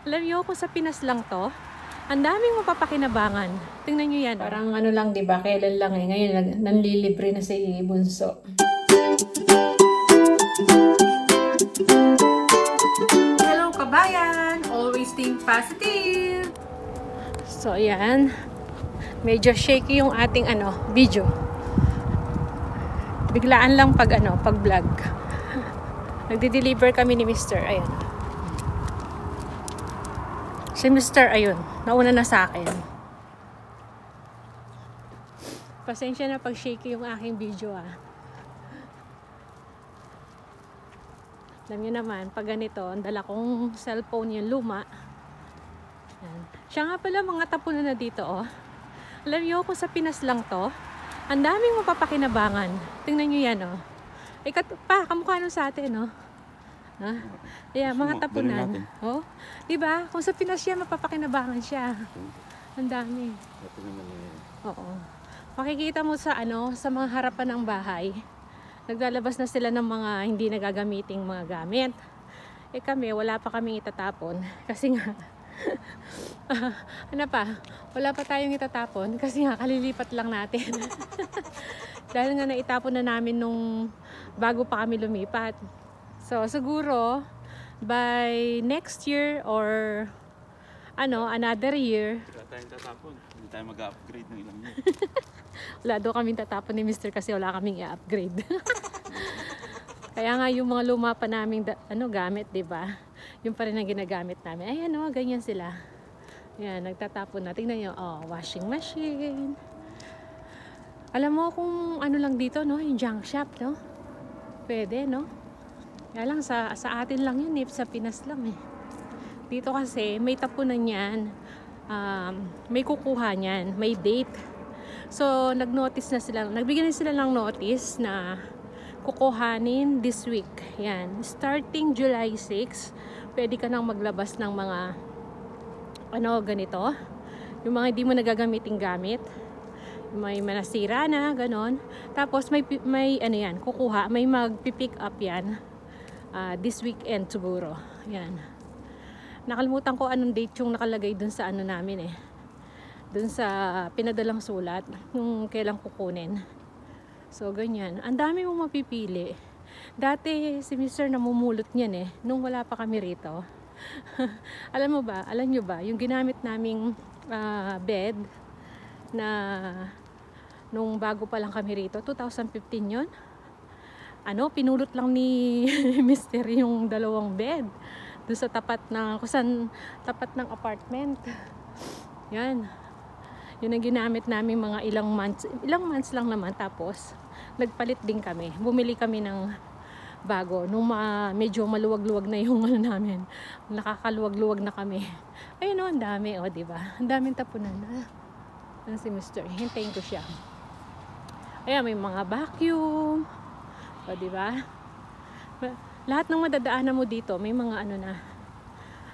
Alam niyo, kung sa Pinas lang to, ang daming mapapakinabangan. Tingnan niyo yan. Parang ano lang, di ba? Kailan lang eh. Ngayon, nanlilibre na si Bunso. Hello kabayan! Always think positive! So, ayan. Medyo shaky yung ating video. Biglaan lang pag vlog. Nagde-deliver kami ni Mr. Ayan. Si Mr. ayun, nauna na sa akin. Pasensya na pag shaky yung aking video Alam niyo naman, pag ganito, ang dala kong cellphone yung luma. Ayan. Siya nga pala, mga tapunan na dito Alam niyo, kung sa Pinas lang to, ang daming mapapakinabangan. Tingnan niyo yan kamukha nun sa atin Yeah, mga tapunan. Diba? Kung sa Pinas siya, mapapakinabangan siya. Ang dami. Oo. Makikita mo sa sa mga harapan ng bahay. Naglalabas na sila ng mga hindi nagagamiting mga gamit. Kami, wala pa kaming itatapon. Kasi nga, wala pa tayong itatapon. Kasi nga, kalilipat lang natin. Dahil nga naitapon na namin nung bago pa kami lumipat. So, siguro, by next year or another year. Wala tayong tatapon. Hindi tayo mag-upgrade ng ilang year. Wala daw kaming tatapon ni Mr. kasi wala kaming i-upgrade. Kaya nga yung mga luma pa naming gamit, 'di ba? Yung pa rin ang ginagamit namin. Ayan ganyan sila. Ayan, nagtatapon na. Tingnan niyo, washing machine. Alam mo kung lang dito, yung junk shop, Pwede, Kaya lang sa atin lang yun, sa Pinas lang Dito kasi may tapunan yan. May kukuha niyan, may date. So, nagbigyan na sila ng notice na kukuhanin this week. Yan. Starting July 6, pwede ka nang maglabas ng mga ganito. Yung mga hindi mo nagagamiting gamit. May manasira na, ganon. Tapos may kukuha. May mag-pick up yan. This weekend siguro. Yan. Nakalimutan ko anong date yung nakalagay dun sa namin dun sa pinadalang sulat. Yung kailang kukunin. So, ganyan. Ang dami mong mapipili. Dati, si Mr. namumulot niyan nung wala pa kami rito. Alam nyo ba, yung ginamit naming bed na nung bago pa lang kami rito, 2015 yun. Pinulot lang ni Mr. yung dalawang bed. Doon sa tapat ng apartment. Yan. Yun ang ginamit namin mga ilang months lang naman. Tapos, nagpalit din kami. Bumili kami ng bago. Nung medyo maluwag-luwag na yung namin. Nakakaluwag-luwag na kami. Ayun ang dami, diba? Ang daming tapunan si Mr. Hintayin ko siya. Ayan, may mga vacuum. Diba? Lahat ng madadaanan mo dito, may mga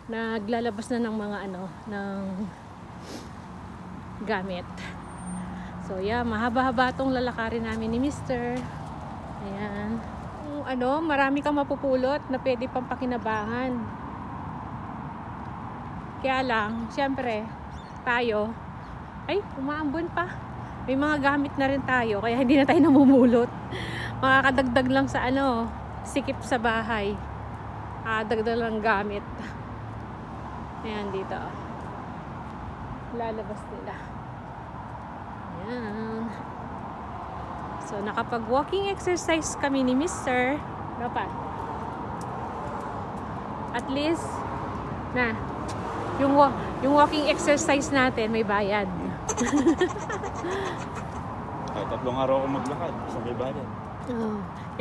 naglalabas na ng mga ng gamit. So, yeah, mahaba-haba tong lalakarin namin ni Mr. Ayan. Marami kang mapupulot na pwede pang pakinabangan. Kaya lang, syempre, tayo, umaambon pa. May mga gamit na rin tayo, kaya hindi na tayo namumulot. Makakadagdag lang sa sikip sa bahay. Dagdag lang gamit. Ayan dito. Lalabas nila. Ayan. So, nakapag-walking exercise kami ni Mr. Dapat. At least, yung walking exercise natin may bayad. Tatlong araw ako maglakad. Sa may bayad.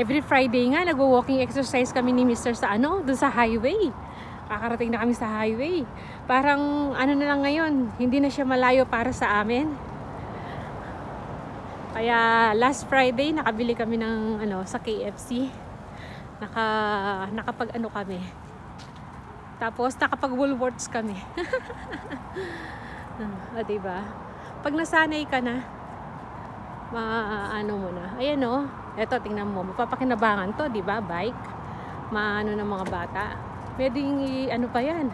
Every Friday nga, nag-walking exercise kami ni Mr. sa doon sa highway. Kakarating na kami sa highway. Parang na lang ngayon, hindi na siya malayo para sa amin. Kaya last Friday, nakabili kami ng sa KFC. Nakapag kami. Tapos nakapag Woolworths kami. Diba? Pag nasanay ka na, mo na. Ayan eto tingnan mo, mapapakinabangan to, diba? Bike. Ng mga bata. Pwedeng pa yan.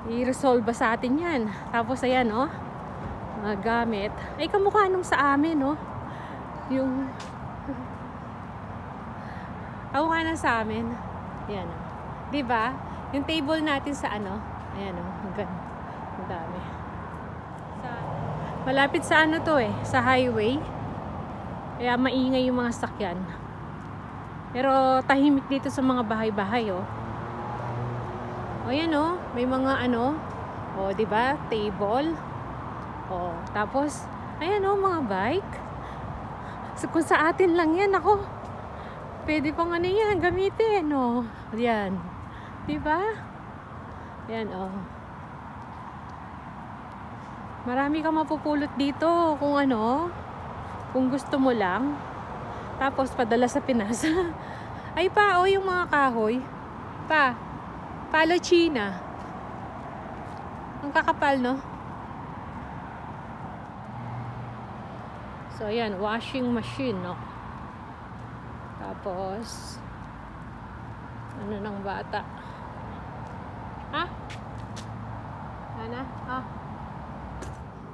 i-resolve sa atin yan. Tapos ayan, oh, mga gamit. Ay, kamukha nung sa amin, oh. Yung kamukha na sa amin. Ayan, oh. Diba? Yung table natin sa ano, ayan, oh. Ang dami. Malapit sa ano to eh, sa highway. Kaya maingay yung mga sakyan. Pero tahimik dito sa mga bahay-bahay, oh. O yan, oh, may mga ano, oh, 'di ba? Table. Oh, tapos ayan, oh, mga bike. So, kung sa atin lang 'yan, ako. Pwede pang ano 'yan, gamitin, oh. Yan. 'Di ba? Yan, oh. Marami kang mapupulot dito kung ano, kung gusto mo lang. Tapos padala sa Pinas. Ay pa, oh, yung mga kahoy. Palo China. Ang kakapal, no? So, ayan, washing machine, no? Tapos, ano ng bata? Ha? Ana?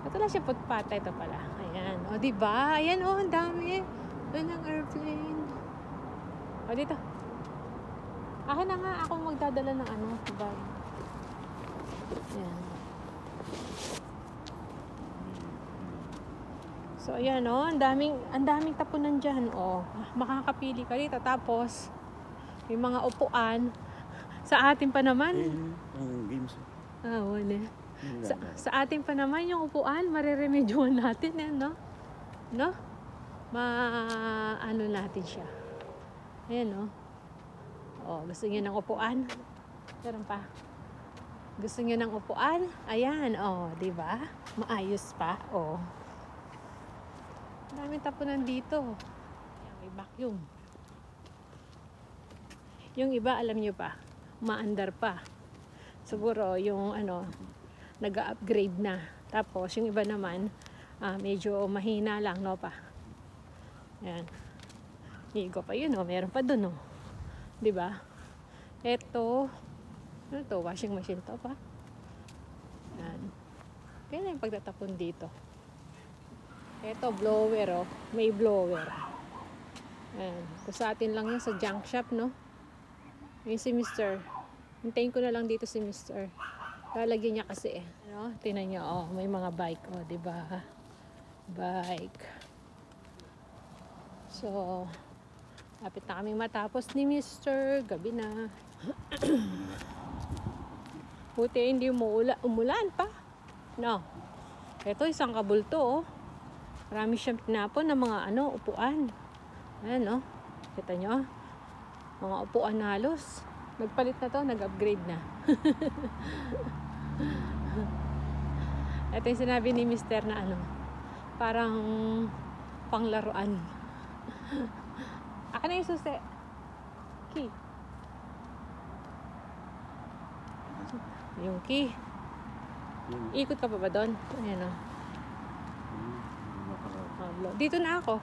Ito lang siya putpata, ito pala. Ayan, o, diba? Ayan, o, ang dami. Ayan ang airplane. O, dito. Akin na nga, ako magdadala ng ano, bag. Ayan. So, ayan, oh, ang daming tapunan dyan, oh. Makakapili ka dito. Tapos, may mga upuan. Sa atin pa naman. Games. Wala. Sa atin pa naman, yung upuan, mareremedyohan natin, eh, no? No? Ano natin siya. Ayan, no? Oh, gusto niyo ng upuan? Meron pa. Gusto niyo ng upuan? Ayan, oh, 'di ba? Maayos pa, oh. Daming tapunan dito. Ayan, may vacuum. Yung iba, alam niyo pa, maandar pa. Siguro yung ano, nag-upgrade na. Tapos yung iba naman, medyo mahina lang, no pa. Ayan. Higo pa yun, oh. Meron pa dun, oh. Diba? Ito, ano to? Washing machine to pa. Yan. Kaya yung pagtatapon dito. Ito, blower, oh. May blower. Yan. Kung sa atin lang yan sa junk shop, no? Yung si Mr. Hintayin ko na lang dito si Mr. Lalagyan niya kasi, eh. Ano? Tingnan niyo, oh. May mga bike, oh. Diba? Bike. So, lapit na kaming matapos ni Mr. Gabi na. Buti hindi umulan pa. No. Ito, isang kabulto, oh. Marami siyang tinapon ng mga ano, upuan. Ayan, no? Kita nyo? Mga upuan halos. Nagpalit na to, nag-upgrade na. Ito yung sinabi ni Mr. na ano, parang panglaruan. Akin na yung susi. Key. Yung key. Ikot ka pa ba doon? Ayan, o. Dito na ako.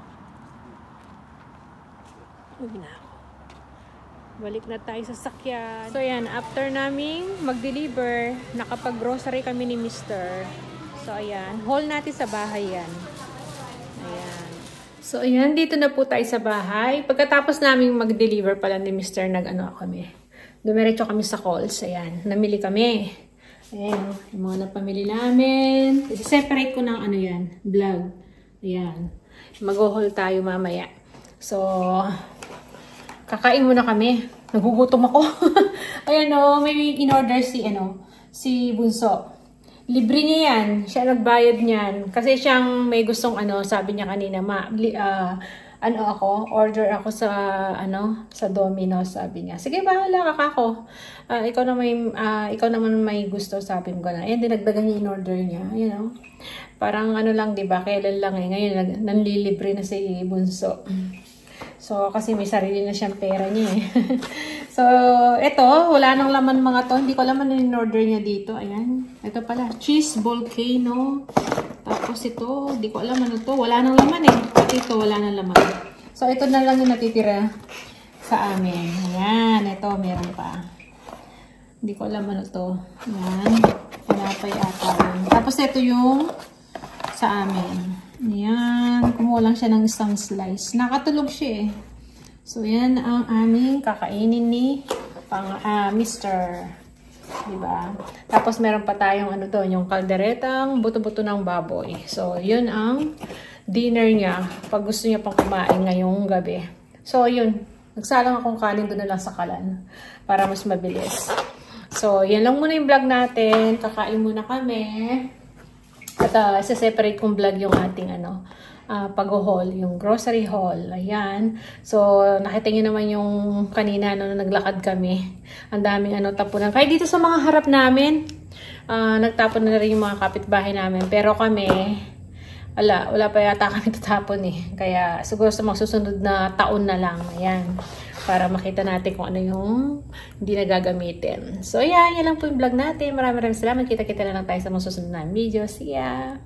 Uwi na ako. Balik na tayo sa sakyan. So, ayan. After naming mag-deliver, nakapag-grocery kami ni Mr. So, ayan. Haul natin sa bahay yan. Ayan. So, ayan, dito na po tayo sa bahay. Pagkatapos namin mag-deliver pala ni Mr. nag-ano kami. Dumiretso kami sa calls. Ayan, namili kami. Ayan, yung mga napamili namin. Separate ko ng ano yan, vlog. Ayan, mag-haul tayo mamaya. So, kakain muna kami. Nagugutom ako. Ayan, oh, may in-order si Bunso. Libre niya yan. Siya nagbayad niyan. Kasi siyang may gustong sabi niya kanina, order ako sa, sa Domino's, sabi niya. Sige, bahala ka ako. Ikaw naman may gusto, sabi ko na. Ayan, dinagdagan niya in-order niya. You know? Parang lang, diba? Kailan lang eh. Ngayon, nanlilibre na si Bunso. So, kasi may sarili na siyang pera niya eh. So, ito, wala nang laman mga to. Hindi ko laman na in-order niya dito. Ayan. Ito pala, cheese volcano. Tapos ito, hindi ko alam ano to. Wala nang laman eh. Pati ito, wala nang laman. So, ito na lang yung natitira sa amin. Ayan, ito, meron pa. Hindi ko alam ano to. Ayan. pa yata yun. Tapos ito yung sa amin. Ayan. Kumuha lang siya ng isang slice. Nakatulog siya eh. So, yan ang aming kakainin ni Mr. Diba? Tapos, meron pa tayong ano to, yung kalderetang buto-buto ng baboy. So, yun ang dinner niya pag gusto niya pang kumain ngayong gabi. So, yun. Nagsalang akong kanin doon na lang sa kalan para mas mabilis. So, yan lang muna yung vlog natin. Kakain muna kami. At isa-separate kong vlog yung ating pag-haul, yung grocery haul. Ayan. So, nakita nyo naman yung kanina naglakad kami. Ang daming tapunan. Kaya dito sa mga harap namin, nagtapon na rin yung mga kapitbahay namin. Pero kami, wala pa yata kami tatapon eh. Kaya siguro sa mga susunod na taon na lang. Ayan. Para makita natin kung ano yung hindi na gagamitin. So, yan lang po yung vlog natin. Maraming salamat. Kita-kita na lang tayo sa mga susunod na video. See ya!